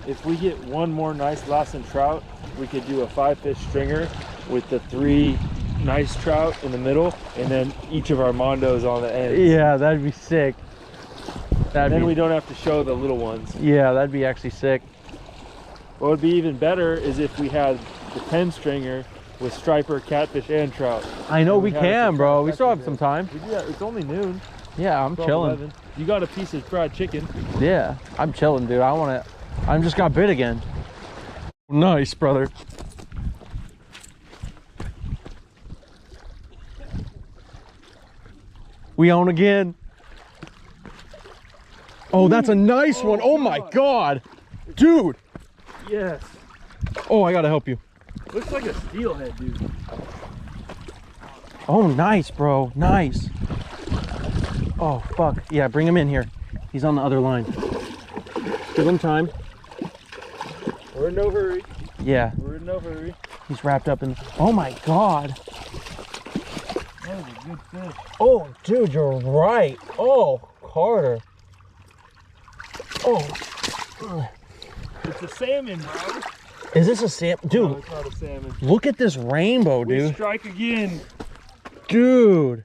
if we get one more nice Lassen trout, we could do a 5-fish stringer with the 3 nice trout in the middle, and then each of our mondos on the end. Yeah, that'd be sick. Then we don't have to show the little ones. Yeah, that'd be actually sick. What would be even better is if we had the 10 stringer with striper, catfish, and trout. I know we can, bro. We still have some time. It's only noon. Yeah, I'm chilling. 11. You got a piece of fried chicken. Yeah, I'm chilling, dude. I'm just got bit again. Nice, brother. We on again. Oh, that's a nice one. Oh my God. Dude. Yes. Oh, I gotta help you. Looks like a steelhead, dude. Oh, nice, bro. Nice. Oh, fuck. Yeah, bring him in here. He's on the other line. Give him time. We're in no hurry. Yeah. We're in no hurry. He's wrapped up in... Oh my God. That was a good fish. Oh, dude, you're right. Oh, Carter. Oh. It's a salmon, bro. Is this a salmon? Dude, No, it's not a salmon. look at this rainbow, dude. We strike again. Dude.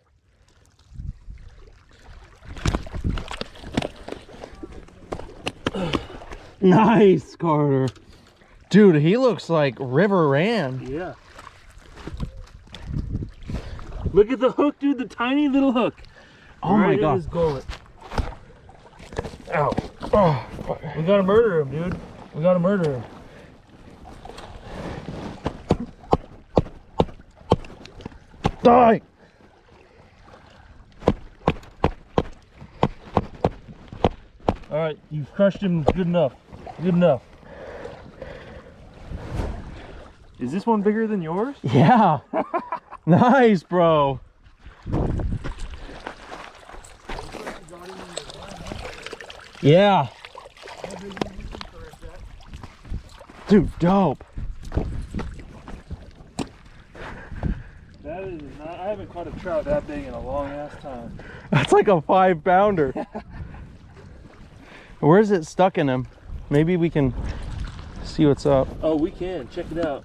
Nice, Carter. Dude, he looks like River Ran. Yeah. Look at the hook, dude. The tiny little hook. Oh my God. His gullet. Ow. Oh, We gotta murder him, dude. We gotta murder him. die. All right, you've crushed him good enough. Good enough. Is this one bigger than yours? Yeah. Nice, bro. Yeah. Dude, dope. That is not, I haven't caught a trout that big in a long ass time. That's like a 5-pounder. Where is it stuck in him? Maybe we can see what's up. Oh, we can. Check it out.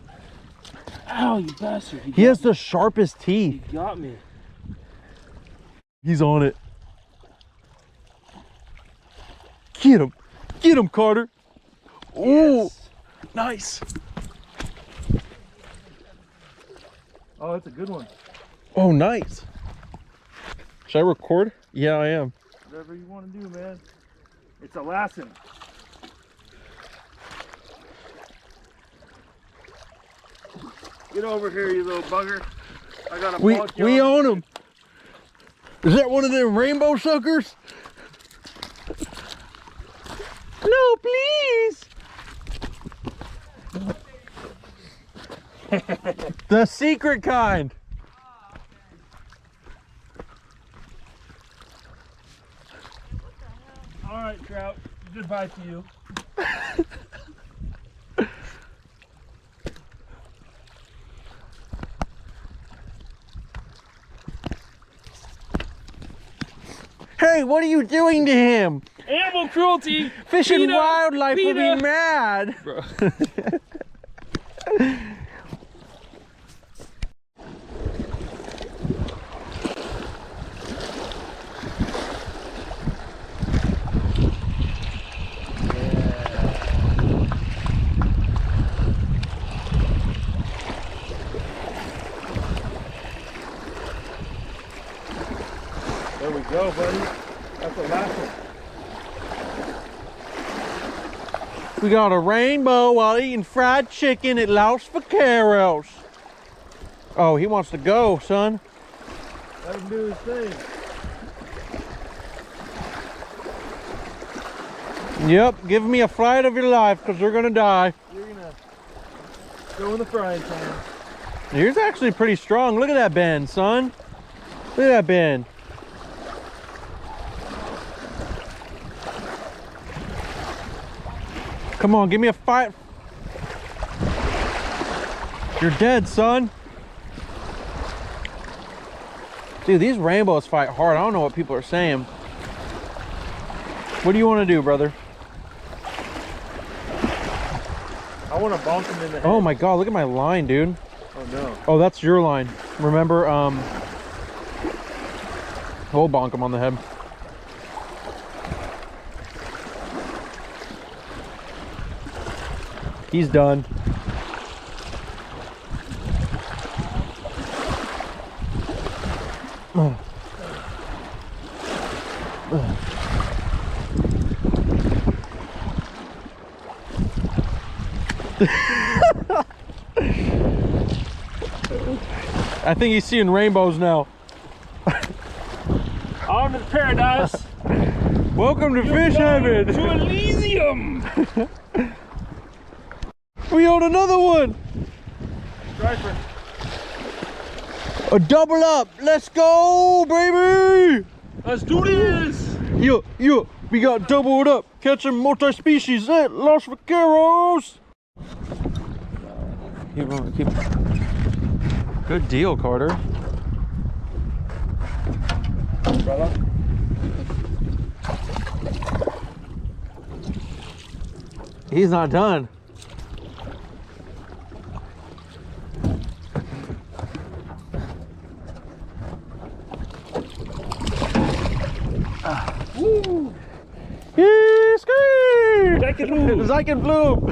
Ow, you bastard. He has the sharpest teeth. He got me. He's on it. Get him. Get him, Carter. Oh, Yes. nice. Oh, that's a good one. Oh, nice. Should I record? Yeah, I am. Whatever you want to do, man. It's a Lassen. Get over here, you little bugger. I got a We own him. Is that one of them rainbow suckers? No, please. The secret kind. All right, trout. Goodbye to you. Hey, what are you doing to him? Animal cruelty. Fish and PETA, wildlife will PETA. be mad. Bro. There we go, buddy. That's a Lassen. We got a rainbow while eating fried chicken at Los Vaqueros. Oh, he wants to go, son. Let him do his thing. Yep, give me a flight of your life because they're gonna die. You're gonna go in the frying pan. Yours actually pretty strong. Look at that bend, son. Look at that bend. Come on, give me a fight. You're dead, son. Dude, these rainbows fight hard. I don't know what people are saying. What do you want to do, brother? I want to bonk him in the head. Oh my God, look at my line, dude. Oh no. Oh, that's your line. Remember, we'll bonk him on the head. He's done. I think he's seeing rainbows now. On to paradise. Welcome to fish heaven. To Elysium. We own another one. Striper. A double up. Let's go, baby. Let's do this. Yeah, we got doubled up. Catching multi-species at Los Vaqueros. Keep. Good deal, Carter. Brother. He's not done. Woo. Zykenbloop.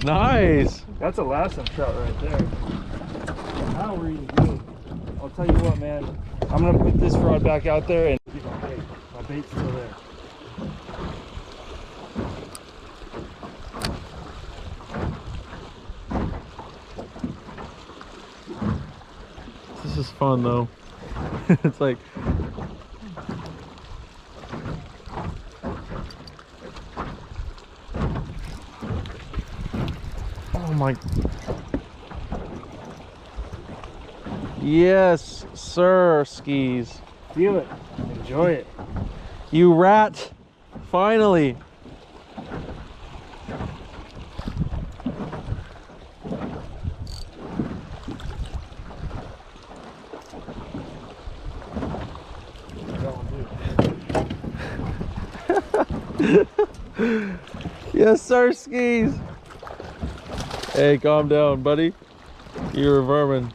Nice. That's a Lassen trout right there. How are you doing? I'll tell you what, man. I'm gonna put this rod back out there and keep my bait. My bait's still there. This is fun though. It's like oh my. Yes, sir, skis. Feel it. Enjoy it. You rat. Finally. Yes, sir, skis. Hey, calm down, buddy. You're a vermin.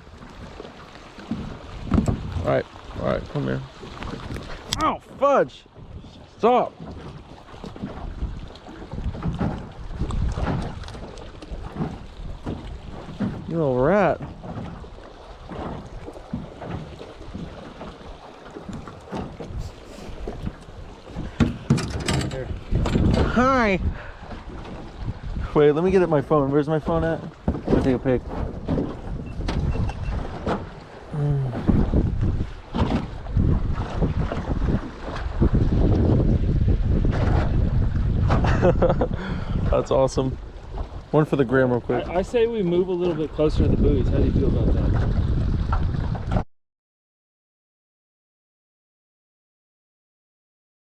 All right, come here. Oh, fudge. Stop. You little rat. Here. Hi. Wait, let me get at my phone. Where's my phone at? I'm gonna take a pic. That's awesome. One for the gram real quick. I say we move a little bit closer to the buoys. How do you feel about that?